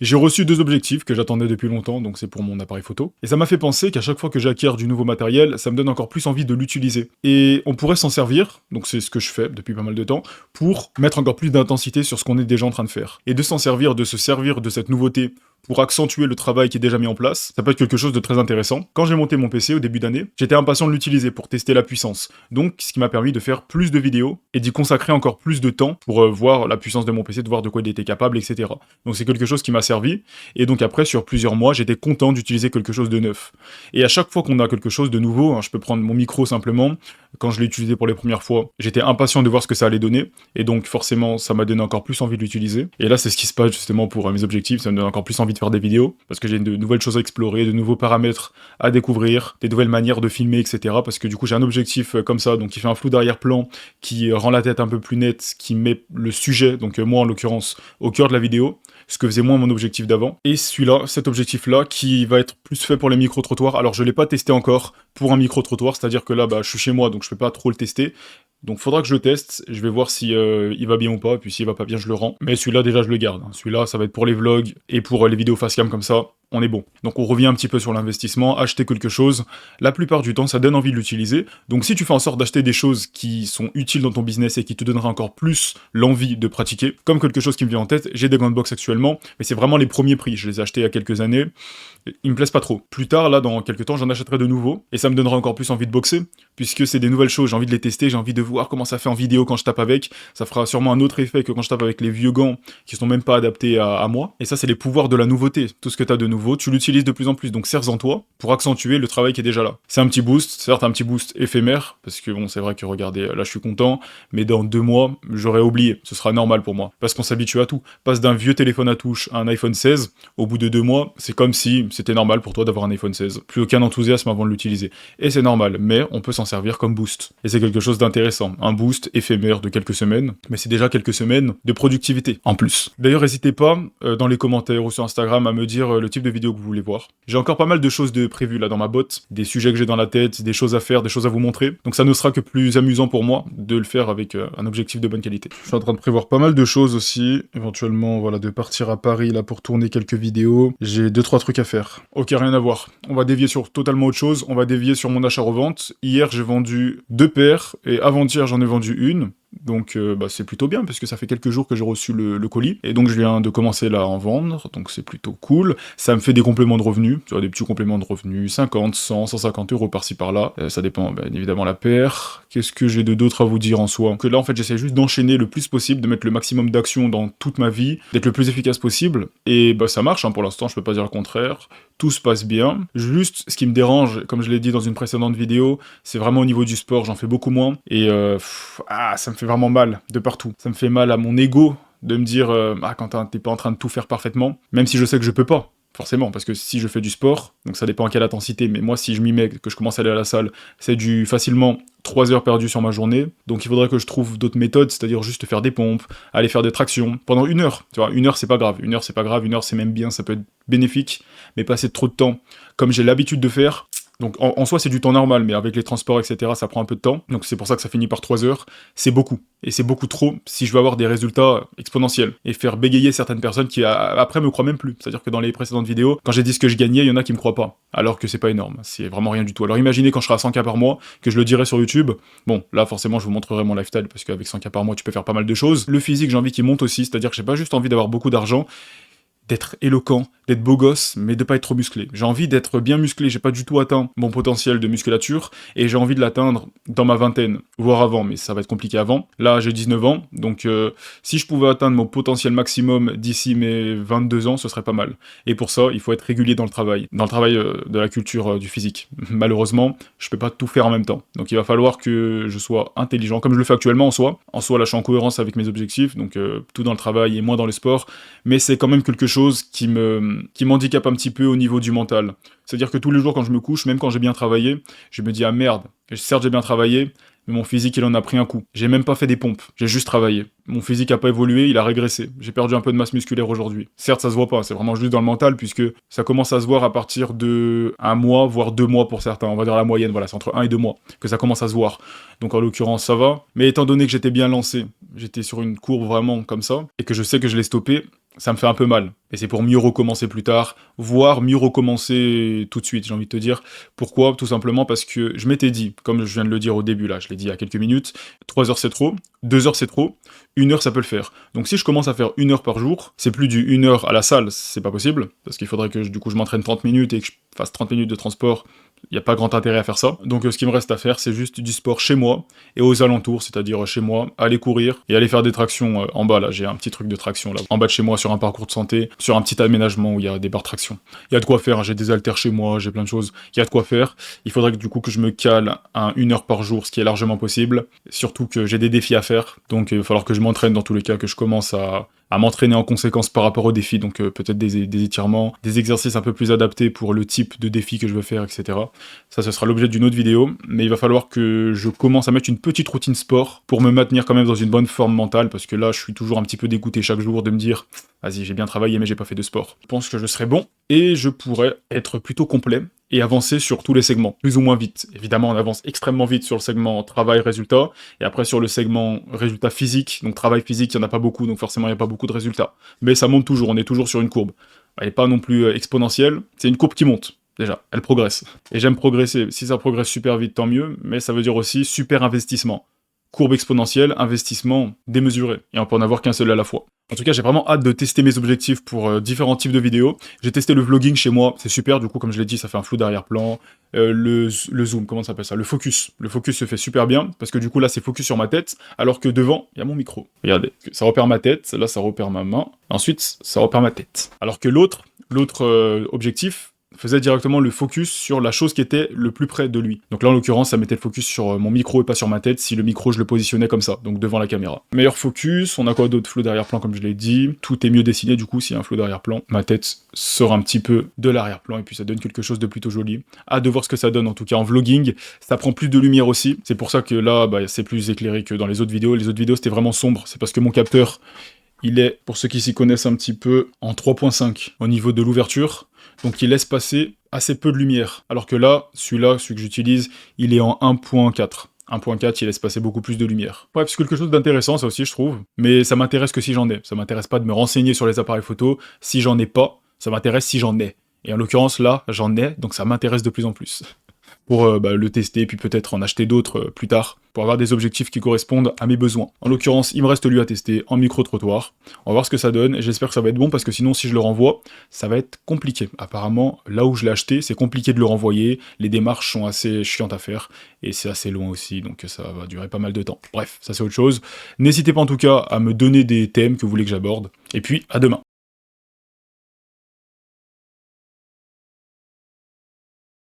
J'ai reçu 2 objectifs que j'attendais depuis longtemps, donc c'est pour mon appareil photo. Et ça m'a fait penser qu'à chaque fois que j'acquiers du nouveau matériel, ça me donne encore plus envie de l'utiliser. Et on pourrait s'en servir, donc c'est ce que je fais depuis pas mal de temps, pour mettre encore plus d'intensité sur ce qu'on est déjà en train de faire. Et de s'en servir, de se servir de cette nouveauté pour accentuer le travail qui est déjà mis en place, ça peut être quelque chose de très intéressant. Quand j'ai monté mon PC au début d'année, j'étais impatient de l'utiliser pour tester la puissance. Donc, ce qui m'a permis de faire plus de vidéos et d'y consacrer encore plus de temps pour voir la puissance de mon PC, de voir de quoi il était capable, etc. Donc c'est quelque chose qui m'a servi. Et donc après, sur plusieurs mois, j'étais content d'utiliser quelque chose de neuf. Et à chaque fois qu'on a quelque chose de nouveau, hein, je peux prendre mon micro simplement, quand je l'ai utilisé pour les premières fois, j'étais impatient de voir ce que ça allait donner. Et donc forcément, ça m'a donné encore plus envie de l'utiliser. Et là, c'est ce qui se passe justement pour mes objectifs, ça me donne encore plus envie de faire des vidéos, parce que j'ai de nouvelles choses à explorer, de nouveaux paramètres à découvrir, des nouvelles manières de filmer, etc. Parce que du coup, j'ai un objectif comme ça, donc qui fait un flou d'arrière-plan, qui rend la tête un peu plus nette, qui met le sujet, donc moi en l'occurrence, au cœur de la vidéo, ce que faisait moins mon objectif d'avant. Et celui-là, cet objectif-là, qui va être plus fait pour les micro-trottoirs. Alors je l'ai pas testé encore pour un micro-trottoir, c'est-à-dire que là, je suis chez moi, donc je peux pas trop le tester. Donc faudra que je le teste, je vais voir si il va bien ou pas, et puis s'il va pas bien, je le rends. Mais celui-là, déjà, je le garde. Celui-là, ça va être pour les vlogs et pour les vidéos facecam comme ça. On est bon. Donc on revient un petit peu sur l'investissement, acheter quelque chose, la plupart du temps ça donne envie de l'utiliser, donc si tu fais en sorte d'acheter des choses qui sont utiles dans ton business et qui te donnera encore plus l'envie de pratiquer, comme quelque chose qui me vient en tête, j'ai des gants de boxe actuellement, mais c'est vraiment les premiers prix, je les ai achetés il y a quelques années, ils me plaisent pas trop. Plus tard, là dans quelques temps, j'en achèterai de nouveaux, et ça me donnera encore plus envie de boxer, puisque c'est des nouvelles choses, j'ai envie de les tester, j'ai envie de voir comment ça fait en vidéo quand je tape avec, ça fera sûrement un autre effet que quand je tape avec les vieux gants qui sont même pas adaptés à moi, et ça c'est les pouvoirs de la nouveauté, tout ce que t'as de nouveau, tu l'utilises de plus en plus, donc sers-en toi pour accentuer le travail qui est déjà là. C'est un petit boost, certes un petit boost éphémère, parce que bon c'est vrai que regardez, là je suis content, mais dans 2 mois, j'aurais oublié, ce sera normal pour moi, parce qu'on s'habitue à tout. Passe d'un vieux téléphone à touche à un iPhone 16, au bout de 2 mois, c'est comme si c'était normal pour toi d'avoir un iPhone 16. Plus aucun enthousiasme avant de l'utiliser. Et c'est normal, mais on peut s'en servir comme boost. Et c'est quelque chose d'intéressant, un boost éphémère de quelques semaines, mais c'est déjà quelques semaines de productivité, en plus. D'ailleurs, n'hésitez pas, dans les commentaires ou sur Instagram, à me dire le type de vidéo que vous voulez voir. J'ai encore pas mal de choses de prévues là dans ma botte, des sujets que j'ai dans la tête, des choses à faire, des choses à vous montrer. Donc ça ne sera que plus amusant pour moi de le faire avec un objectif de bonne qualité. Je suis en train de prévoir pas mal de choses aussi, éventuellement voilà de partir à Paris là pour tourner quelques vidéos. J'ai 2-3 trucs à faire. Ok, rien à voir. On va dévier sur totalement autre chose, on va dévier sur mon achat-revente. Hier j'ai vendu 2 paires et avant-hier j'en ai vendu une. Donc c'est plutôt bien parce que ça fait quelques jours que j'ai reçu le colis et donc je viens de commencer là à en vendre, donc c'est plutôt cool. Ça me fait des compléments de revenus, tu vois, des petits compléments de revenus, 50, 100, 150 euros par-ci par-là. Ça dépend bien évidemment la paire. Qu'est-ce que j'ai de d'autre à vous dire en soi? Que là en fait j'essaie juste d'enchaîner le plus possible, de mettre le maximum d'action dans toute ma vie, d'être le plus efficace possible et ça marche hein, pour l'instant, je peux pas dire le contraire. Tout se passe bien. Juste, ce qui me dérange, comme je l'ai dit dans une précédente vidéo, c'est vraiment au niveau du sport, j'en fais beaucoup moins. Et ça me fait vraiment mal de partout. Ça me fait mal à mon ego de me dire Quentin, t'es pas en train de tout faire parfaitement, même si je sais que je peux pas. Forcément, parce que si je fais du sport, donc ça dépend à quelle intensité, mais moi si je m'y mets, que je commence à aller à la salle, c'est du facilement 3 heures perdues sur ma journée, donc il faudrait que je trouve d'autres méthodes, c'est-à-dire juste faire des pompes, aller faire des tractions, pendant 1 heure, tu vois, 1 heure c'est pas grave, 1 heure c'est pas grave, 1 heure c'est même bien, ça peut être bénéfique, mais passer trop de temps, comme j'ai l'habitude de faire. Donc en soi c'est du temps normal, mais avec les transports etc ça prend un peu de temps, donc c'est pour ça que ça finit par 3 heures, c'est beaucoup, et c'est beaucoup trop si je veux avoir des résultats exponentiels, et faire bégayer certaines personnes qui après me croient même plus, c'est-à-dire que dans les précédentes vidéos, quand j'ai dit ce que je gagnais, il y en a qui me croient pas, alors que c'est pas énorme, c'est vraiment rien du tout. Alors imaginez quand je serai à 100K par mois, que je le dirai sur YouTube, bon là forcément je vous montrerai mon lifestyle, parce qu'avec 100K par mois tu peux faire pas mal de choses, le physique j'ai envie qu'il monte aussi, c'est-à-dire que j'ai pas juste envie d'avoir beaucoup d'argent, d'être éloquent, d'être beau gosse, mais de pas être trop musclé. J'ai envie d'être bien musclé, j'ai pas du tout atteint mon potentiel de musculature, et j'ai envie de l'atteindre dans ma vingtaine, voire avant, mais ça va être compliqué avant. Là, j'ai 19 ans, donc si je pouvais atteindre mon potentiel maximum d'ici mes 22 ans, ce serait pas mal. Et pour ça, il faut être régulier dans le travail de la culture du physique. Malheureusement, je peux pas tout faire en même temps. Donc il va falloir que je sois intelligent, comme je le fais actuellement en soi. En soi, là, je suis en cohérence avec mes objectifs, donc tout dans le travail et moins dans le sport, mais c'est quand même quelque chose qui m'handicape un petit peu au niveau du mental. C'est-à-dire que tous les jours quand je me couche, même quand j'ai bien travaillé, je me dis ah merde, certes j'ai bien travaillé, mais mon physique il en a pris un coup. J'ai même pas fait des pompes, j'ai juste travaillé. mon physique a pas évolué, il a régressé. J'ai perdu un peu de masse musculaire aujourd'hui. Certes, ça se voit pas, c'est vraiment juste dans le mental, puisque ça commence à se voir à partir de 1 mois, voire 2 mois pour certains. On va dire la moyenne, voilà, c'est entre 1 et 2 mois que ça commence à se voir. Donc en l'occurrence, ça va. Mais étant donné que j'étais bien lancé, j'étais sur une courbe vraiment comme ça, et que je sais que je l'ai stoppé, ça me fait un peu mal. Et c'est pour mieux recommencer plus tard, voire mieux recommencer tout de suite, j'ai envie de te dire. Pourquoi? Tout simplement parce que je m'étais dit, comme je viens de le dire au début là, je l'ai dit il y a quelques minutes, 3 heures c'est trop, 2 heures c'est trop, 1 heure ça peut le faire. Donc si je commence à faire 1 heure par jour, c'est plus du 1 heure à la salle, c'est pas possible, parce qu'il faudrait que du coup je m'entraîne 30 minutes et que je fasse 30 minutes de transport. Il n'y a pas grand intérêt à faire ça. Donc ce qui me reste à faire, c'est juste du sport chez moi et aux alentours, c'est-à-dire chez moi, aller courir et aller faire des tractions en bas. Là, j'ai un petit truc de traction là, en bas de chez moi, sur un parcours de santé, sur un petit aménagement où il y a des barres de traction. Il y a de quoi faire, j'ai des haltères chez moi, j'ai plein de choses. Il y a de quoi faire. Il faudrait que du coup que je me cale à 1 heure par jour, ce qui est largement possible. Surtout que j'ai des défis à faire. Donc il va falloir que je m'entraîne dans tous les cas, que je commence à m'entraîner en conséquence par rapport aux défis, donc peut-être des étirements, des exercices un peu plus adaptés pour le type de défi que je veux faire, etc. Ça, ce sera l'objet d'une autre vidéo, mais il va falloir que je commence à mettre une petite routine sport pour me maintenir quand même dans une bonne forme mentale, parce que là, je suis toujours un petit peu dégoûté chaque jour de me dire « Vas-y, j'ai bien travaillé, mais j'ai pas fait de sport. » Je pense que je serai bon, et je pourrais être plutôt complet, et avancer sur tous les segments, plus ou moins vite. Évidemment, on avance extrêmement vite sur le segment travail-résultat, et après sur le segment résultat physique, donc travail physique, il n'y en a pas beaucoup, donc forcément il n'y a pas beaucoup de résultats. Mais ça monte toujours, on est toujours sur une courbe. Elle n'est pas non plus exponentielle, c'est une courbe qui monte, déjà, elle progresse. Et j'aime progresser, si ça progresse super vite, tant mieux, mais ça veut dire aussi super investissement. Courbe exponentielle, investissement démesuré, et on peut en avoir qu'un seul à la fois. En tout cas, j'ai vraiment hâte de tester mes objectifs pour différents types de vidéos. J'ai testé le vlogging chez moi, c'est super, du coup, comme je l'ai dit, ça fait un flou d'arrière-plan. Le zoom, comment ça s'appelle ça? Le focus. Le focus se fait super bien, parce que du coup, là, c'est focus sur ma tête, alors que devant, il y a mon micro. Regardez, ça repère ma tête, là, ça repère ma main, ensuite, ça repère ma tête. Alors que l'autre objectif faisait directement le focus sur la chose qui était le plus près de lui. Donc là, en l'occurrence, ça mettait le focus sur mon micro et pas sur ma tête, si le micro, je le positionnais comme ça, donc devant la caméra. Meilleur focus, on a quoi d'autre? Flou d'arrière-plan, comme je l'ai dit. Tout est mieux dessiné, du coup, s'il y a un flou d'arrière-plan. Ma tête sort un petit peu de l'arrière-plan, et puis ça donne quelque chose de plutôt joli. Hâte de voir ce que ça donne, en tout cas en vlogging. Ça prend plus de lumière aussi. C'est pour ça que là, c'est plus éclairé que dans les autres vidéos. Les autres vidéos, c'était vraiment sombre. C'est parce que mon capteur, il est, pour ceux qui s'y connaissent un petit peu, en 3.5 au niveau de l'ouverture. Donc il laisse passer assez peu de lumière. Alors que là, celui que j'utilise, il est en 1.4. 1.4, il laisse passer beaucoup plus de lumière. Bref, c'est quelque chose d'intéressant, ça aussi, je trouve. Mais ça m'intéresse que si j'en ai. Ça m'intéresse pas de me renseigner sur les appareils photo. Si j'en ai pas, ça m'intéresse si j'en ai. Et en l'occurrence, là, j'en ai, donc ça m'intéresse de plus en plus. Pour le tester, puis peut-être en acheter d'autres plus tard, pour avoir des objectifs qui correspondent à mes besoins. En l'occurrence, il me reste lui à tester en micro-trottoir. On va voir ce que ça donne, et j'espère que ça va être bon, parce que sinon, si je le renvoie, ça va être compliqué. Apparemment, là où je l'ai acheté, c'est compliqué de le renvoyer, les démarches sont assez chiantes à faire, et c'est assez loin aussi, donc ça va durer pas mal de temps. Bref, ça c'est autre chose. N'hésitez pas en tout cas à me donner des thèmes que vous voulez que j'aborde, et puis à demain.